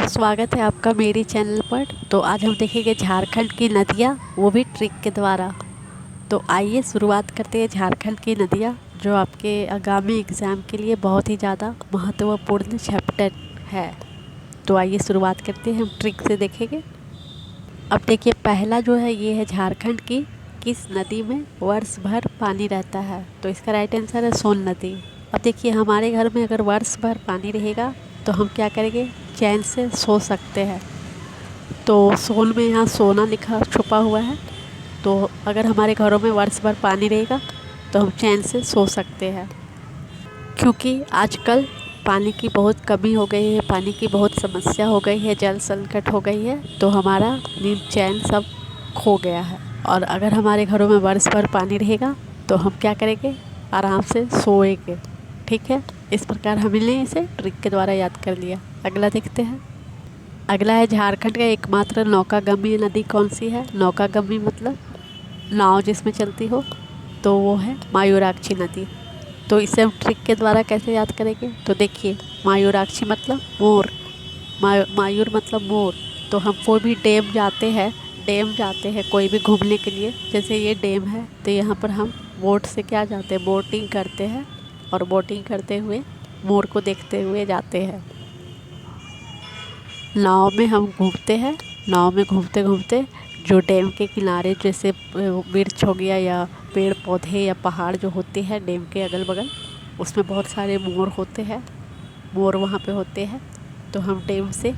स्वागत है आपका मेरी चैनल पर। तो आज हम देखेंगे झारखंड की नदियाँ, वो भी ट्रिक के द्वारा। तो आइए शुरुआत करते हैं झारखंड की नदियाँ, जो आपके आगामी एग्ज़ाम के लिए बहुत ही ज़्यादा महत्वपूर्ण चैप्टर है। तो आइए शुरुआत करते हैं, हम ट्रिक से देखेंगे। अब देखिए पहला जो है ये है झारखंड की किस नदी में वर्ष भर पानी रहता है। तो इसका राइट आंसर है सोन नदी। अब देखिए हमारे घर में अगर वर्ष भर पानी रहेगा तो हम क्या करेंगे, चैन से सो सकते हैं। तो सोन में यहाँ सोना लिखा छुपा हुआ है। तो अगर हमारे घरों में वर्ष भर पानी रहेगा तो हम चैन से सो सकते हैं, क्योंकि आजकल पानी की बहुत कमी हो गई है, पानी की बहुत समस्या हो गई है, जल संकट हो गई है। तो हमारा नींद चैन सब खो गया है। और अगर हमारे घरों में वर्ष भर पानी रहेगा तो हम क्या करेंगे, आराम से सोएंगे। ठीक है, इस प्रकार हमने इसे ट्रिक के द्वारा याद कर लिया। अगला देखते हैं। अगला है झारखंड का एकमात्र नौकागम्य नदी कौन सी है। नौकागम्य मतलब नाव जिसमें चलती हो, तो वो है मायूराक्षी नदी। तो इसे हम ट्रिक के द्वारा कैसे याद करेंगे, तो देखिए मायूराक्षी मतलब मोर, मायूर मतलब मोर। तो हम कोई भी डैम जाते हैं कोई भी घूमने के लिए, जैसे ये डैम है तो यहाँ पर हम बोट से क्या जाते हैं, बोटिंग करते हैं। और बोटिंग करते हुए मोर को देखते हुए जाते हैं। नाव में हम घूमते हैं, नाव में घूमते घूमते जो डैम के किनारे जैसे वृक्ष हो गया या पेड़ पौधे या पहाड़ जो होते हैं डैम के अगल बगल, उसमें बहुत सारे मोर होते हैं, मोर वहाँ पे होते हैं। तो हम डैम से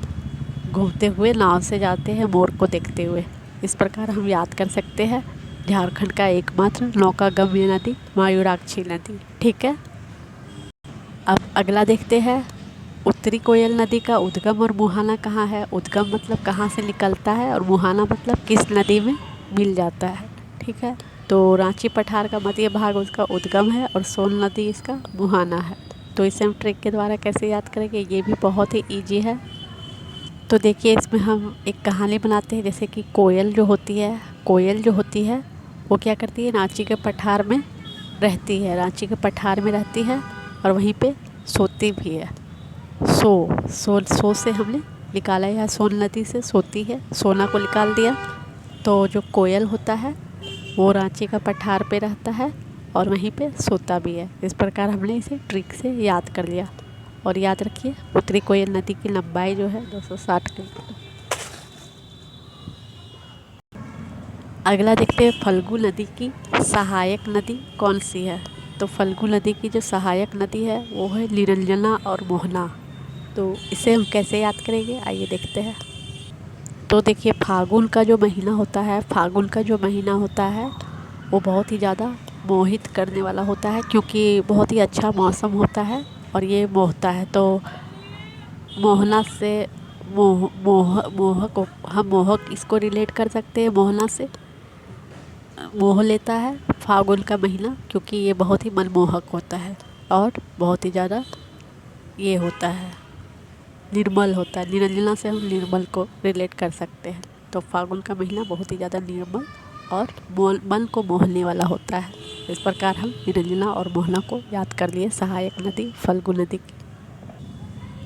घूमते हुए नाव से जाते हैं मोर को देखते हुए। इस प्रकार हम याद कर सकते हैं झारखंड का एकमात्र नौकागम्य नदी मायूराक्षी नदी। ठीक है, अब अगला देखते हैं। उत्तरी कोयल नदी का उद्गम और मुहाना कहाँ है। उद्गम मतलब कहाँ से निकलता है और मुहाना मतलब किस नदी में मिल जाता है। ठीक है, तो रांची पठार का मध्य भाग उसका उद्गम है और सोन नदी इसका मुहाना है। तो इसे हम ट्रिक के द्वारा कैसे याद करेंगे, ये भी बहुत ही ईजी है। तो देखिए इसमें हम एक कहानी बनाते हैं, जैसे कि कोयल जो होती है वो क्या करती है, रांची के पठार में रहती है, रांची के पठार में रहती है और वहीं पे सोती भी है। सो से हमने निकाला, या सोन नदी से सोती है, सोना को निकाल दिया। तो जो कोयल होता है वो रांची का पठार पे रहता है और वहीं पे सोता भी है। इस प्रकार हमने इसे ट्रिक से याद कर लिया। और याद रखिए उत्तरी कोयल नदी की लंबाई जो है 260 किलोमीटर। अगला देखते हैं फल्गु नदी की सहायक नदी कौन सी है। तो फल्गु नदी की जो सहायक नदी है वो है निरंजना और मोहना। तो इसे हम कैसे याद करेंगे, आइए देखते हैं। तो देखिए फागुन का जो महीना होता है वो बहुत ही ज़्यादा मोहित करने वाला होता है, क्योंकि बहुत ही अच्छा मौसम होता है और ये मोहता है। तो मोहना से मोह को हम मोहक इसको रिलेट कर सकते हैं, मोहना से मोह लेता है फागुन का महीना, क्योंकि ये बहुत ही मनमोहक होता है और बहुत ही ज़्यादा ये होता है, निर्मल होता है। निरंजना से हम निर्मल को रिलेट कर सकते हैं। तो फागुन का महीना बहुत ही ज़्यादा निर्मल और मन को मोहने वाला होता है। इस प्रकार हम निरंजना और मोहना को याद कर लिए सहायक नदी फल्गु नदी की।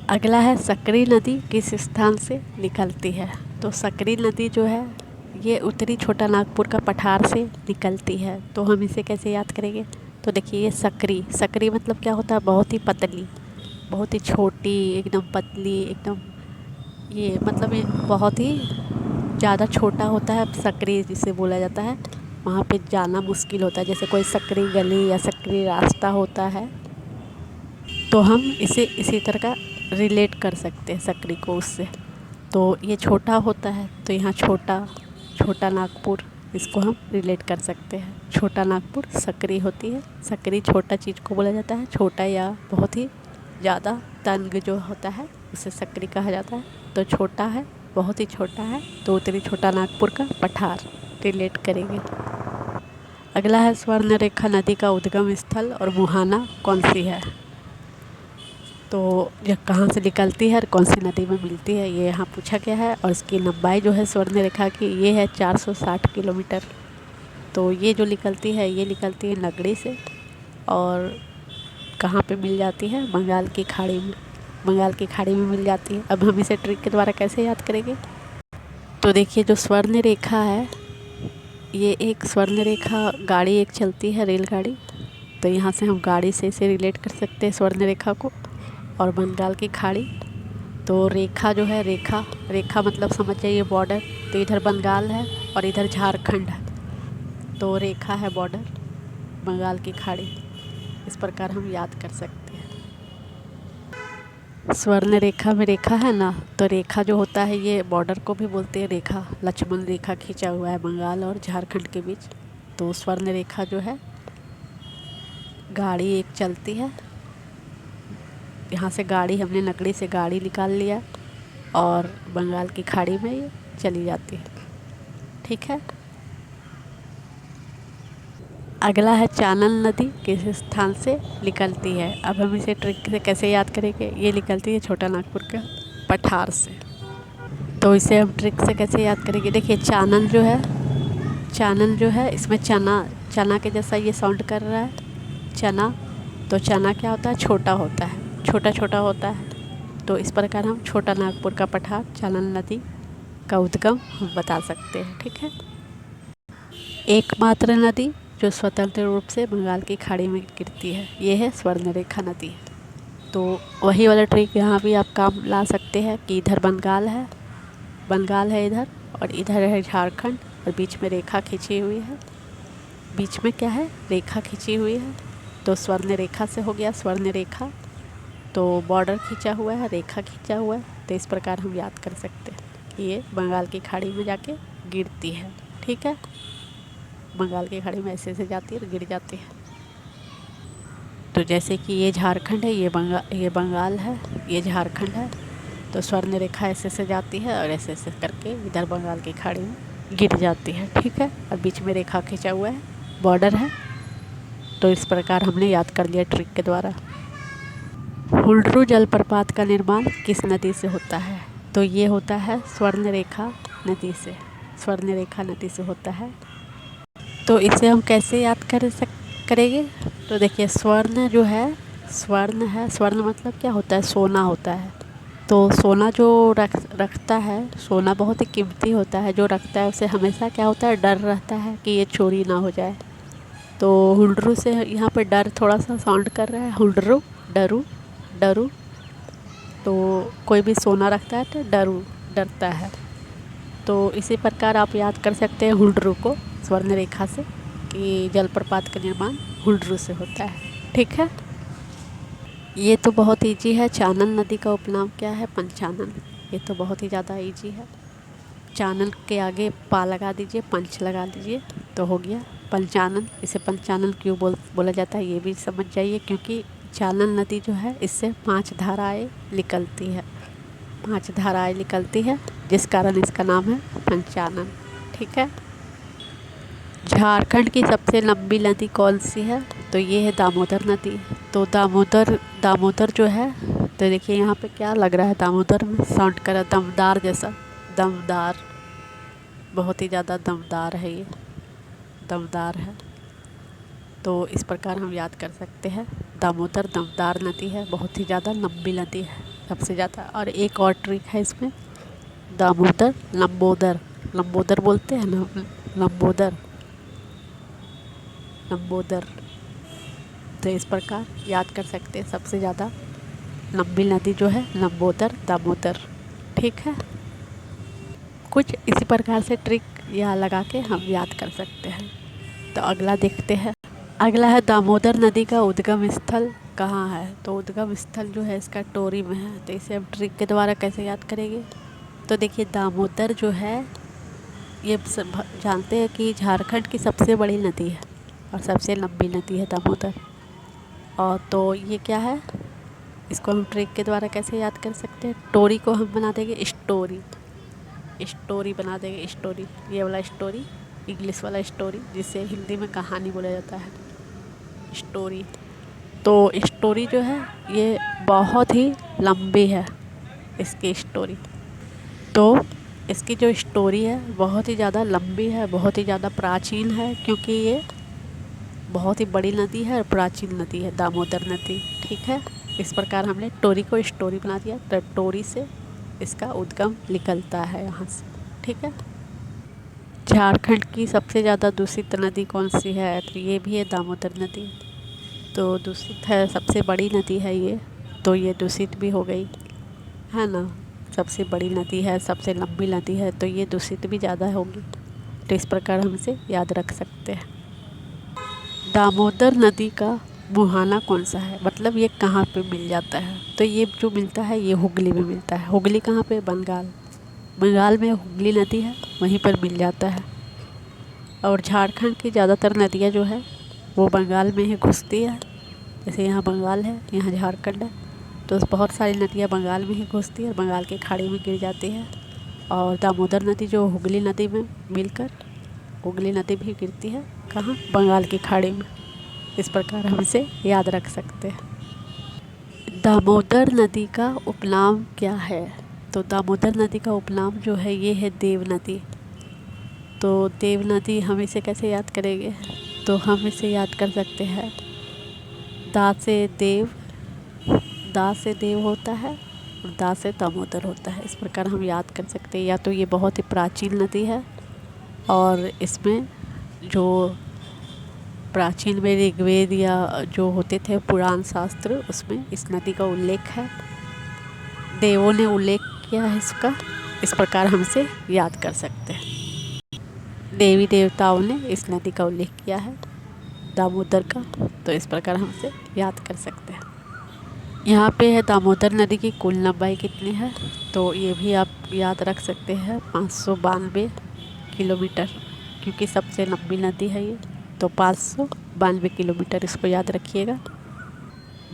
अगला है सकरी नदी किस स्थान से निकलती है। तो सकरी नदी जो है ये उत्तरी छोटा नागपुर का पठार से निकलती है। तो हम इसे कैसे याद करेंगे, तो देखिए ये सकरी मतलब क्या होता है, बहुत ही पतली, बहुत ही छोटी, एकदम पतली, एकदम ये मतलब ये बहुत ही ज़्यादा छोटा होता है। सकरी जिसे बोला जाता है, वहाँ पे जाना मुश्किल होता है। जैसे कोई सकरी गली या सकरी रास्ता होता है, तो हम इसे इसी तरह का रिलेट कर सकते हैं सकरी को उससे। तो ये छोटा होता है, तो यहाँ छोटा नागपुर इसको हम रिलेट कर सकते हैं। छोटा नागपुर सकरी होती है, सकरी छोटा चीज़ को बोला जाता है, छोटा या बहुत ही ज़्यादा तंग जो होता है उसे सकरी कहा जाता है। तो छोटा है, बहुत ही छोटा है, तो उत्तरी छोटा नागपुर का पठार रिलेट करेंगे। अगला है स्वर्णरेखा नदी का उद्गम स्थल और मुहाना कौन सी है। तो यह कहाँ से निकलती है और कौन सी नदी में मिलती है, ये यहाँ पूछा गया है। और इसकी लंबाई जो है स्वर्णरेखा की ये है 460 किलोमीटर। तो ये जो निकलती है ये निकलती है नगड़ी से और कहाँ पे मिल जाती है, बंगाल की खाड़ी में। बंगाल की खाड़ी में मिल जाती है। अब हम इसे ट्रिक के द्वारा कैसे याद करेंगे? तो देखिए, जो स्वर्ण रेखा है, ये एक स्वर्ण रेखा, गाड़ी एक चलती है, रेलगाड़ी, तो यहाँ से हम गाड़ी से इसे रिलेट कर सकते हैं स्वर्ण रेखा को। और बंगाल की खाड़ी, तो रेखा जो है, रेखा रेखा मतलब समझ जाइए बॉर्डर, तो इधर बंगाल है और इधर झारखंड है, तो रेखा है बॉर्डर, बंगाल की खाड़ी। इस प्रकार हम याद कर सकते हैं। स्वर्ण रेखा में रेखा है ना, तो रेखा जो होता है ये बॉर्डर को भी बोलते हैं रेखा, लक्ष्मण रेखा खींचा हुआ है बंगाल और झारखंड के बीच। तो स्वर्ण रेखा जो है, गाड़ी एक चलती है, यहाँ से गाड़ी, हमने लकड़ी से गाड़ी निकाल लिया और बंगाल की खाड़ी में ये चली जाती है। ठीक है। अगला है चानन नदी किस स्थान से निकलती है। अब हम इसे ट्रिक से कैसे याद करेंगे? ये निकलती है छोटा नागपुर के पठार से। तो इसे हम ट्रिक से कैसे याद करेंगे? देखिए, चानन जो है, चानन जो है, इसमें चना, चना के जैसा ये साउंड कर रहा है, चना। तो चना क्या होता है? छोटा होता है, छोटा छोटा होता है। तो इस प्रकार हम छोटा नागपुर का पठार, चानन नदी का उद्गम हम बता सकते हैं। ठीक है। एकमात्र नदी जो स्वतंत्र रूप से बंगाल की खाड़ी में गिरती है, ये है स्वर्णरेखा नदी। तो वही वाला ट्रिक यहाँ भी आप काम ला सकते हैं कि इधर बंगाल है, बंगाल है इधर, और इधर है झारखंड, और बीच में रेखा खींची हुई है। बीच में क्या है? रेखा खींची हुई है। तो स्वर्ण रेखा से हो गया स्वर्ण रेखा, तो बॉर्डर खींचा हुआ है, रेखा खींचा हुआ है। तो इस प्रकार हम याद कर सकते हैं कि ये बंगाल की खाड़ी में जाके गिरती है। ठीक है। बंगाल की खाड़ी में ऐसे ऐसे जाती है और गिर जाती है। तो जैसे कि ये झारखंड है, ये बंगाल है, ये झारखंड है। तो स्वर्ण रेखा ऐसे से जाती है और ऐसे ऐसे करके इधर बंगाल की खाड़ी में गिर जाती है। ठीक है। और बीच में रेखा खींचा हुआ है, बॉर्डर है। तो इस प्रकार हमने याद कर लिया ट्रिक के द्वारा। हुंडरू जलप्रपात का निर्माण किस नदी से होता है? तो ये होता है स्वर्ण रेखा नदी से, स्वर्ण रेखा नदी से होता है। तो इसे हम कैसे याद करेंगे? तो देखिए, स्वर्ण जो है, स्वर्ण है, स्वर्ण मतलब क्या होता है? सोना होता है। तो सोना जो रखता है, सोना बहुत ही कीमती होता है, जो रखता है उसे हमेशा क्या होता है? डर रहता है कि ये चोरी ना हो जाए। तो हुंडरू से यहाँ पे डर थोड़ा सा साउंड कर रहा है, हुंडरू, डरू, डरू। तो कोई भी सोना रखता है तो डरू, डरता है। तो इसी प्रकार आप याद कर सकते हैं हुंडरू को स्वर्ण रेखा से, कि जलप्रपात का निर्माण हुंडरू से होता है। ठीक है। ये तो बहुत इजी है। चानन नदी का उपनाम क्या है? पंचानन। ये तो बहुत ही ज़्यादा इजी है। चानन के आगे पा लगा दीजिए, पंच लगा दीजिए, तो हो गया पंचानन। इसे पंचानन क्यों बोला जाता है ये भी समझ जाइए, क्योंकि चानन नदी जो है, इससे 5 धाराएँ निकलती है, 5 धाराएँ निकलती है, जिस कारण इसका नाम है पंचानन। ठीक है। झारखंड की सबसे लंबी नदी कौन सी है? तो ये है दामोदर नदी। तो दामोदर जो है, तो देखिए यहाँ पे क्या लग रहा है? दामोदर में साउंड कर रहा है दमदार जैसा, दमदार, बहुत ही ज़्यादा दमदार है ये, दमदार है। तो इस प्रकार हम याद कर सकते हैं, दामोदर दमदार नदी है, बहुत ही ज़्यादा लंबी नदी है, सबसे ज़्यादा। और एक और ट्रिक है इसमें, दामोदर लंबोदर, लंबोदर बोलते हैं ना, लंबोदर, लंबोदर। तो इस प्रकार याद कर सकते हैं, सबसे ज़्यादा लंबी नदी जो है लंबोदर, दामोदर। ठीक है। कुछ इसी प्रकार से ट्रिक यहाँ लगा के हम याद कर सकते हैं। तो अगला देखते हैं। अगला है दामोदर नदी का उद्गम स्थल कहाँ है? तो उद्गम स्थल जो है इसका टोरी में है। तो इसे हम ट्रिक के द्वारा कैसे याद करेंगे? तो देखिए, दामोदर जो है, ये सब जानते हैं कि झारखंड की सबसे बड़ी नदी है और सबसे लंबी नदी है दामोदर। और तो ये क्या है, इसको हम ट्रिक के द्वारा कैसे याद कर सकते हैं? टोरी को हम बना देंगे स्टोरी, स्टोरी बना देंगे, स्टोरी, ये वाला स्टोरी, इंग्लिश वाला स्टोरी, जिसे हिंदी में कहानी बोला जाता है, स्टोरी। तो स्टोरी जो है ये बहुत ही लंबी है, इसकी स्टोरी। तो इसकी जो स्टोरी है बहुत ही ज़्यादा लंबी है, बहुत ही ज़्यादा प्राचीन है, क्योंकि ये बहुत ही बड़ी नदी है और प्राचीन नदी है दामोदर नदी। ठीक है। इस प्रकार हमने टोरी को स्टोरी बना दिया, तो टोरी से इसका उद्गम निकलता है यहाँ से। ठीक है। झारखंड की सबसे ज़्यादा दूषित नदी कौन सी है? तो ये भी है दामोदर नदी। तो दूषित है, सबसे बड़ी नदी है ये, तो ये दूषित भी हो गई है ना। सबसे बड़ी नदी है, सबसे लंबी नदी है, तो ये दूषित भी ज़्यादा होगी। तो इस प्रकार हम इसे याद रख सकते हैं। दामोदर नदी का मुहाना कौन सा है? मतलब ये कहाँ पे मिल जाता है? तो ये जो मिलता है ये हुगली में मिलता है। हुगली कहाँ पे? बंगाल। बंगाल में हुगली नदी है, वहीं पर मिल जाता है। और झारखंड की ज़्यादातर नदियाँ जो है वो बंगाल में ही घुसती है। जैसे यहाँ बंगाल है, यहाँ झारखंड है, तो बहुत सारी नदियाँ बंगाल में ही घुसती है, बंगाल के खाड़ी में गिर जाती है। और दामोदर नदी जो हुगली नदी में मिलकर हुगली नदी भी गिरती है, कहाँ? बंगाल की खाड़ी में। इस प्रकार हम इसे याद रख सकते हैं। दामोदर नदी का उपनाम क्या है? तो दामोदर नदी का उपनाम जो है ये है देव नदी। तो देव नदी हम इसे कैसे याद करेंगे? तो हम इसे याद कर सकते हैं, दा से देव, दा से देव होता है और दा से दामोदर होता है। इस प्रकार हम याद कर सकते हैं। या तो ये बहुत ही प्राचीन नदी है और इसमें जो प्राचीन में ऋग्वेद या जो होते थे पुराण शास्त्र, उसमें इस नदी का उल्लेख है, देवों ने उल्लेख किया है इसका। इस प्रकार हम इसे याद कर सकते हैं। देवी देवताओं ने इस नदी का उल्लेख किया है, दामोदर का, तो इस प्रकार हम इसे याद कर सकते हैं। यहाँ पे है दामोदर नदी की कुल लंबाई कितनी है? तो ये भी आप याद रख सकते हैं, 592 किलोमीटर, क्योंकि सबसे लंबी नदी है ये, तो 592 किलोमीटर, इसको याद रखिएगा।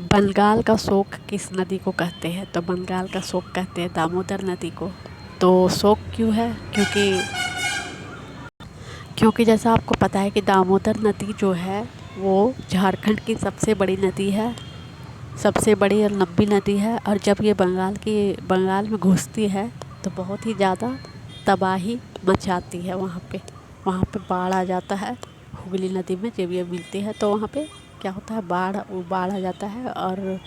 बंगाल का शोक किस नदी को कहते हैं? तो बंगाल का शोक कहते हैं दामोदर नदी को। तो शोक क्यों है? क्योंकि जैसा आपको पता है कि दामोदर नदी जो है वो झारखंड की सबसे बड़ी नदी है, सबसे बड़ी और लंबी नदी है। और जब ये बंगाल में घुसती है तो बहुत ही ज़्यादा तबाही मचाती है। वहाँ पे बाढ़ आ जाता है। हुगली नदी में जब ये मिलती है तो वहाँ पे क्या होता है, बाढ़ आ जाता है, और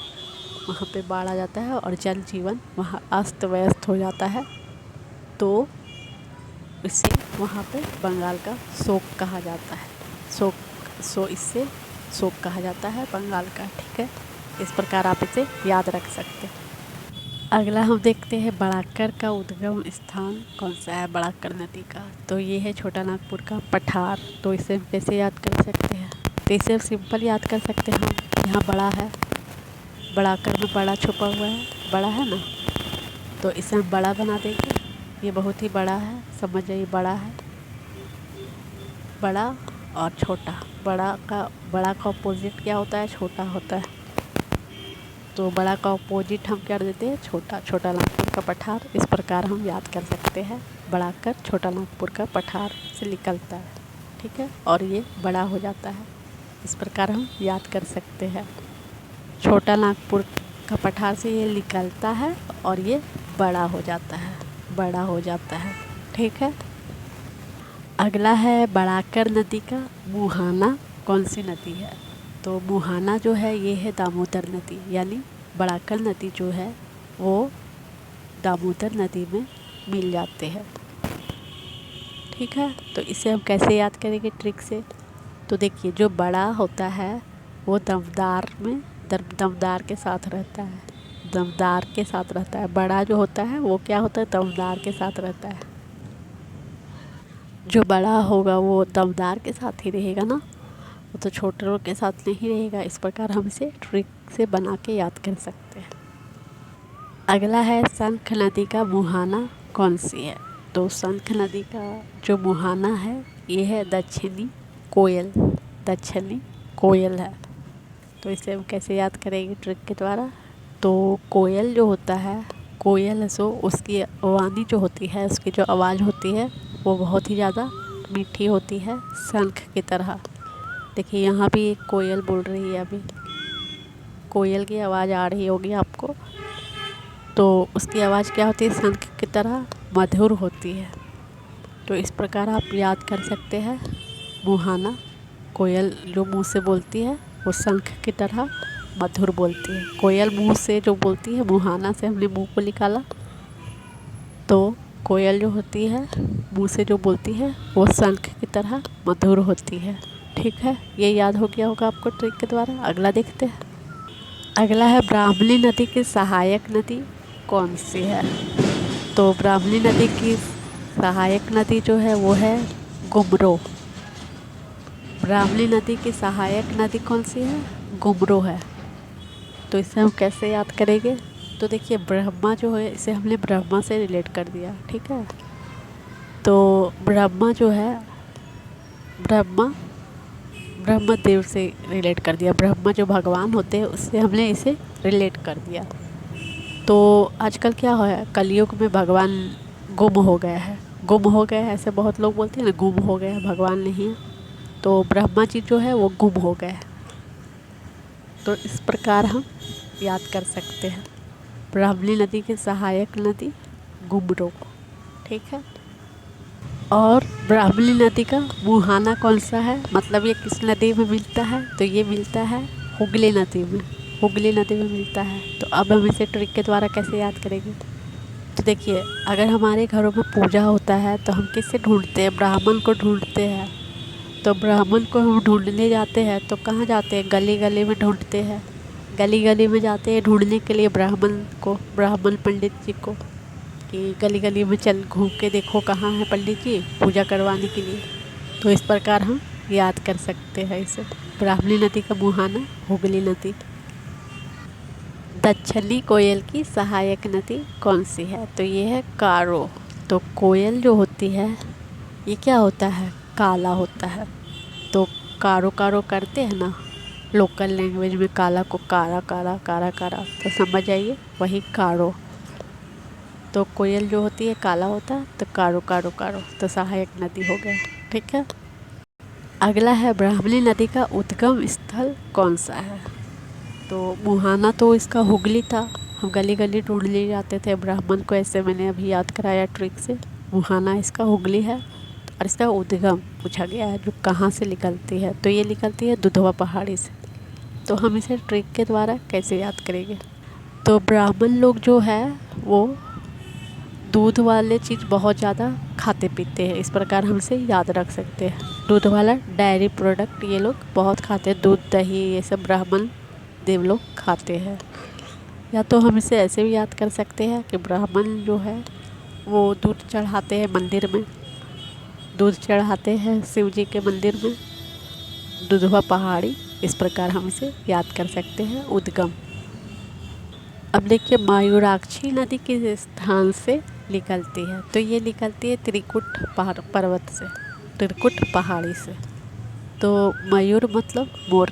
वहाँ पे बाढ़ आ जाता है और जन जीवन वहाँ अस्त व्यस्त हो जाता है। तो इसे वहाँ पे बंगाल का शोक कहा जाता है। इससे शोक कहा जाता है बंगाल का। ठीक है, इस प्रकार आप इसे याद रख सकते हैं। अगला हम देखते हैं बड़ाकर का उद्गम स्थान कौन सा है? बड़ाकर नदी का, तो ये है छोटा नागपुर का पठार। तो इसे हम कैसे याद कर सकते हैं? तो इसे सिंपल याद कर सकते हैं हम, यहाँ बड़ा है, बड़ाकर में बड़ा छुपा हुआ है, बड़ा है ना, तो इसे हम बड़ा बना देंगे। ये बहुत ही बड़ा है, समझ जाइए, बड़ा है। बड़ा और छोटा, बड़ा का अपोजिट क्या होता है? छोटा होता है। तो बड़ा का अपोजिट हम कर देते हैं छोटा। छोटा नागपुर का पठार, इस प्रकार हम याद कर सकते हैं। बड़ाकर छोटा नागपुर का पठार से निकलता है, ठीक है, और ये बड़ा हो जाता है। इस प्रकार हम याद कर सकते हैं। छोटा नागपुर का पठार से ये निकलता है और ये बड़ा हो जाता है, ठीक है। अगला है बड़ाकर नदी का मुहाना कौन सी नदी है? तो मुहाना जो है ये है दामोदर नदी, यानी बड़ाकर नदी जो है वो दामोदर नदी में मिल जाते हैं, ठीक है। तो इसे हम कैसे याद करेंगे ट्रिक से? तो देखिए, जो बड़ा होता है वो दमदार के साथ रहता है, बड़ा जो होता है वो क्या होता है? दमदार के साथ रहता है। जो बड़ा होगा वो दमदार के साथ ही रहेगा ना, वो तो छोटों के साथ नहीं रहेगा। इस प्रकार हम इसे ट्रिक से बना के याद कर सकते हैं। अगला है शंख नदी का मुहाना कौन सी है? तो शंख नदी का जो मुहाना है ये है दक्षिणी कोयल है। तो इसे हम कैसे याद करेंगे ट्रिक के द्वारा? तो कोयल जो होता है, कोयल सो उसकी वाणी जो होती है, उसकी जो आवाज़ होती है वो बहुत ही ज़्यादा मीठी होती है, शंख की तरह। देखिए यहाँ भी एक कोयल बोल रही है, अभी कोयल की आवाज़ आ रही होगी आपको। तो उसकी आवाज़ क्या होती है? शंख की तरह मधुर होती है। तो इस प्रकार आप याद कर सकते हैं मुहाना। कोयल जो मुंह से बोलती है वो शंख की तरह मधुर बोलती है। कोयल मुंह से जो बोलती है, मुहाना से हमने मुंह को निकाला, तो कोयल जो होती है मुंह से जो बोलती है वो शंख की तरह मधुर होती है। ठीक है, ये याद हो गया होगा आपको ट्रिक के द्वारा। अगला देखते हैं। अगला है ब्राह्मणी नदी की सहायक नदी कौन सी है? तो ब्राह्मणी नदी की सहायक नदी जो है वो है गुमरो। ब्राह्मणी नदी की सहायक नदी कौन सी है? गुमरो है। तो इसे हम कैसे याद करेंगे? तो देखिए, ब्रह्मा जो है इसे हमने ब्रह्मा से रिलेट कर दिया। ठीक है, तो ब्रह्मा जो है ब्रह्मदेव से रिलेट कर दिया। ब्रह्मा जो भगवान होते हैं उससे हमने इसे रिलेट कर दिया। तो आजकल क्या हो है, कलयुग में भगवान गुम हो गया है। गुम हो गया है ऐसे बहुत लोग बोलते हैं ना, गुम हो गया है, भगवान नहीं है। तो ब्रह्मा जी जो है वो गुम हो गए हैं। तो इस प्रकार हम याद कर सकते हैं ब्राह्मणी नदी की सहायक नदी गुमरो। ठीक है, और ब्राह्मणी नदी का मुहाना कौन सा है, मतलब ये किस नदी में मिलता है? तो ये मिलता है हुगली नदी में। हुगली नदी में मिलता है। तो अब हम इसे ट्रिक के द्वारा कैसे याद करेंगे? तो देखिए, अगर हमारे घरों में पूजा होता है तो हम किससे ढूंढते हैं? ब्राह्मण को ढूंढते हैं। तो ब्राह्मण को हम ढूंढने जाते हैं तो कहाँ जाते हैं? गली गली में ढूंढते हैं। गली गली में जाते हैं ढूंढने के लिए ब्राह्मण पंडित जी को, कि गली गली में चल घूम के देखो कहाँ है पंडित जी पूजा करवाने के लिए। तो इस प्रकार हम याद कर सकते हैं इसे। ब्राह्मणी नदी का मुहाना हुगली नदी। दक्षिणी कोयल की सहायक नदी कौन सी है? तो ये है कारो। तो कोयल जो होती है ये क्या होता है? काला होता है। तो कारो कारो करते हैं ना लोकल लैंग्वेज में, काला को कारा कारा कारा कारा, तो समझ आइए वही कारो। तो कोयल जो होती है काला होता है, तो कारो कारो कारो, तो सहायक नदी हो गया। ठीक है, अगला है ब्राह्मणी नदी का उद्गम स्थल कौन सा है? तो मुहाना तो इसका हुगली था। हम गली गली ढूंढने जाते थे ब्राह्मण को, ऐसे मैंने अभी याद कराया ट्रिक से। मुहाना इसका हुगली है। और इसका उद्गम पूछा गया है, जो कहाँ से निकलती है? तो ये निकलती है दुधवा पहाड़ी से। तो हम इसे ट्रिक के द्वारा कैसे याद करेंगे? तो ब्राह्मण लोग जो है वो दूध वाले चीज़ बहुत ज़्यादा खाते पीते हैं। इस प्रकार हम इसे याद रख सकते हैं। दूध वाला डायरी प्रोडक्ट ये लोग बहुत खाते हैं, दूध दही ये सब ब्राह्मण देव लोग खाते हैं। या तो हम इसे ऐसे भी याद कर सकते हैं कि ब्राह्मण जो है वो दूध चढ़ाते हैं मंदिर में, दूध चढ़ाते हैं शिव जी के मंदिर में, दुधवा पहाड़ी। इस प्रकार हम इसे याद कर सकते हैं उद्गम। अब देखिए, मयूराक्षी नदी किस स्थान से निकलती है? तो ये निकलती है त्रिकुट पर्वत से, त्रिकुट पहाड़ी से। तो मयूर मतलब मोर।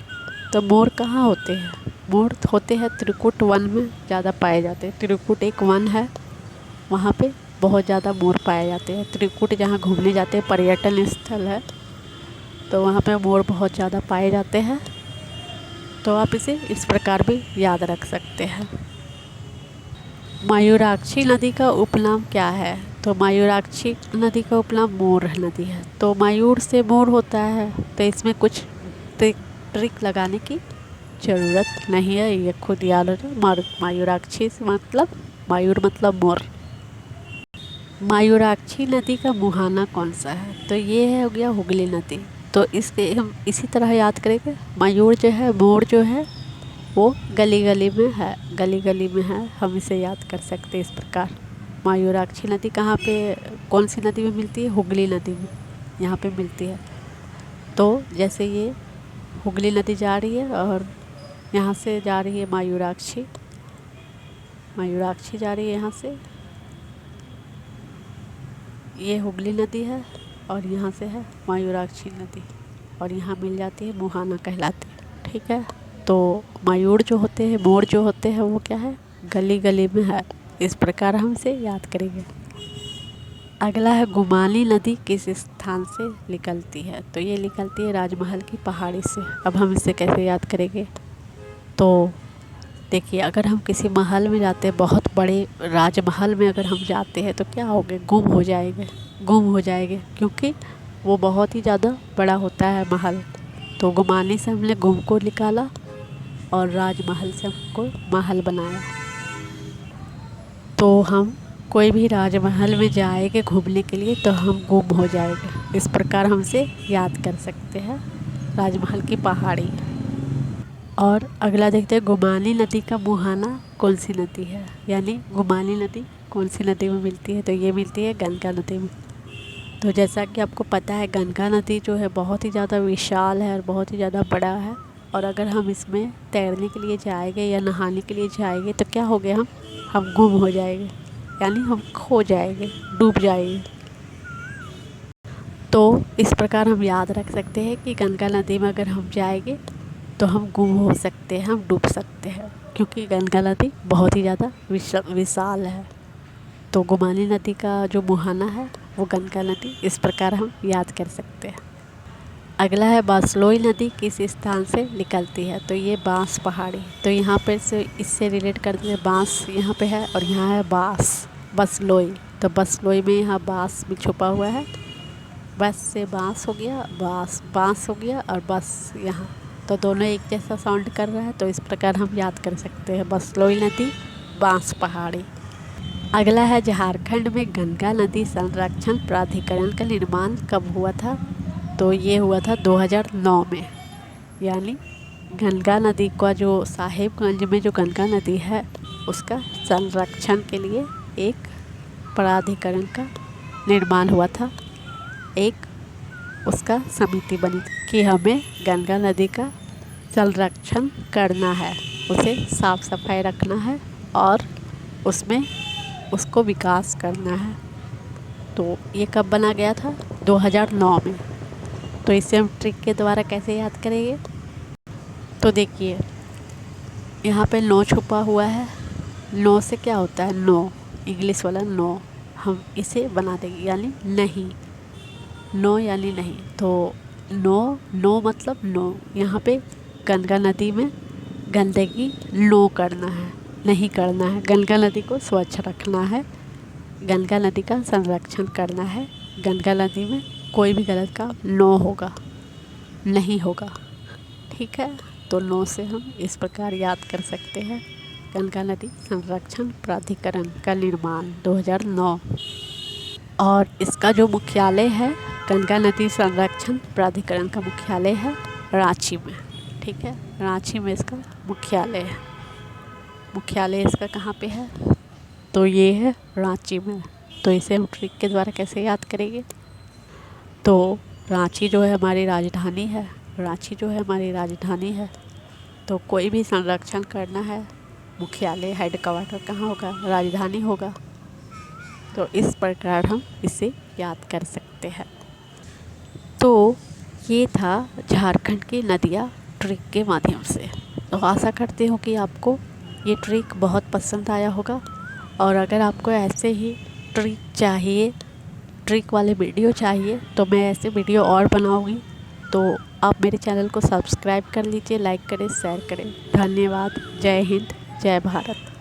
तो मोर कहाँ होते हैं? मोर होते हैं त्रिकुट वन में ज़्यादा पाए जाते हैं। त्रिकुट एक वन है, वहाँ पे बहुत ज़्यादा मोर पाए जाते हैं। त्रिकुट जहाँ घूमने जाते हैं, पर्यटन स्थल है, तो वहाँ पे मोर बहुत ज़्यादा पाए जाते हैं। तो आप इसे इस प्रकार भी याद रख सकते हैं। मयूराक्षी नदी का उपनाम क्या है? तो मयूराक्षी नदी का उपनाम मोर नदी है। तो मयूर से मोर होता है, तो इसमें कुछ ट्रिक लगाने की ज़रूरत नहीं है, ये खुद याद हो जाए। मयूराक्षी से मतलब मयूर मतलब मोर। मयूराक्षी नदी का मुहाना कौन सा है? तो ये है हो गया हुगली नदी। तो इसके हम इसी तरह याद करेंगे। मयूर जो है, मोर जो है वो गली गली में है, गली गली में है, हम इसे याद कर सकते हैं इस प्रकार। मयूराक्षी नदी कहाँ पे, कौन सी नदी में मिलती है? हुगली नदी में, यहाँ पे मिलती है। तो जैसे ये हुगली नदी जा रही है और यहाँ से जा रही है मयूराक्षी, मयूराक्षी जा रही है यहाँ से, ये हुगली नदी है और यहाँ से है मयूराक्षी नदी, और यहाँ मिल जाती है मुहाना कहलाती है। ठीक है, तो मयूर जो होते हैं, मोर जो होते हैं, वो क्या है? गली गली में है। इस प्रकार हम इसे याद करेंगे। अगला है गुमानी नदी किस स्थान से निकलती है? तो ये निकलती है राजमहल की पहाड़ी से। अब हम इसे कैसे याद करेंगे? तो देखिए, अगर हम किसी महल में जाते हैं, बहुत बड़े राजमहल में अगर हम जाते हैं तो क्या होंगे? गुम हो जाएंगे, गुम हो जाएंगे, क्योंकि वो बहुत ही ज़्यादा बड़ा होता है महल। तो गुमानी से हमने गुम को निकाला, और राजमहल से हमको महल बनाया। तो हम कोई भी राजमहल में जाएंगे घूमने के लिए तो हम गुम हो जाएंगे। इस प्रकार हमसे याद कर सकते हैं राजमहल की पहाड़ी। और अगला देखते हैं, गुमानी नदी का मुहाना कौन सी नदी है, यानी गुमानी नदी कौन सी नदी में मिलती है, तो ये मिलती है गंगा नदी में। तो जैसा कि आपको पता है गंगा नदी जो है बहुत ही ज़्यादा विशाल है और बहुत ही ज़्यादा बड़ा है। और अगर हम इसमें तैरने के लिए जाएंगे या नहाने के लिए जाएंगे तो क्या हो गया, हम गुम हो जाएंगे, यानी हम खो जाएंगे, डूब जाएंगे। तो इस प्रकार हम याद रख सकते हैं कि गंगा नदी में अगर हम जाएंगे तो हम गुम हो सकते हैं, हम डूब सकते हैं, क्योंकि गंगा नदी बहुत ही ज़्यादा विशाल है। तो गुमानी नदी का जो मुहाना है वो गंगा नदी, इस प्रकार हम याद कर सकते हैं। अगला है, बांसलोई नदी किस स्थान से निकलती है, तो ये बांस पहाड़ी। तो यहाँ पे से इससे रिलेट करते हैं, बांस यहाँ पे है और यहाँ है बांस, बसलोई। तो बसलोई में यहाँ बांस भी छुपा हुआ है, बस से बांस हो गया, बांस हो गया और बस यहाँ, तो दोनों एक जैसा साउंड कर रहा है। तो इस प्रकार हम याद कर सकते हैं बसलोई नदी, बांस पहाड़ी। अगला है, झारखंड में गंगा नदी संरक्षण प्राधिकरण का निर्माण कब हुआ था, तो ये हुआ था 2009 में। यानी गंगा नदी का जो साहिबगंज में जो गंगा नदी है उसका संरक्षण के लिए एक प्राधिकरण का निर्माण हुआ था, एक उसका समिति बनी कि हमें गंगा नदी का संरक्षण करना है, उसे साफ सफाई रखना है और उसमें उसको विकास करना है। तो ये कब बना गया था, 2009 में। तो इसे हम ट्रिक के द्वारा कैसे याद करेंगे, तो देखिए यहाँ पे नो छुपा हुआ है, नो से क्या होता है, नो, इंग्लिश वाला नो, हम इसे बना देंगे यानी नहीं, नो यानी नहीं। तो नो, नो मतलब नो, यहाँ पे गंगा नदी में गंदगी नो करना है, नहीं करना है, गंगा नदी को स्वच्छ रखना है, गंगा नदी का संरक्षण करना है, गंगा नदी में कोई भी गलत काम नो होगा, नहीं होगा, ठीक है। तो नो से हम इस प्रकार याद कर सकते हैं, गंगा नदी संरक्षण प्राधिकरण का निर्माण 2009। और इसका जो मुख्यालय है, गंगा नदी संरक्षण प्राधिकरण का मुख्यालय है रांची में, ठीक है, रांची में इसका मुख्यालय है। मुख्यालय इसका कहाँ पे है, तो ये है रांची में। तो इसे हम ट्रिक के द्वारा कैसे याद करेंगे, तो रांची जो है हमारी राजधानी है, रांची जो है हमारी राजधानी है। तो कोई भी संरक्षण करना है, मुख्यालय हेडक्वार्टर कहाँ होगा, राजधानी होगा। तो इस प्रकार हम इसे याद कर सकते हैं। तो ये था झारखंड की नदियाँ ट्रिक के माध्यम से। तो आशा करती हूँ कि आपको ये ट्रिक बहुत पसंद आया होगा। और अगर आपको ऐसे ही ट्रिक चाहिए, ट्रिक वाले वीडियो चाहिए, तो मैं ऐसे वीडियो और बनाऊँगी। तो आप मेरे चैनल को सब्सक्राइब कर लीजिए, लाइक करें, शेयर करें। धन्यवाद। जय हिंद, जय भारत।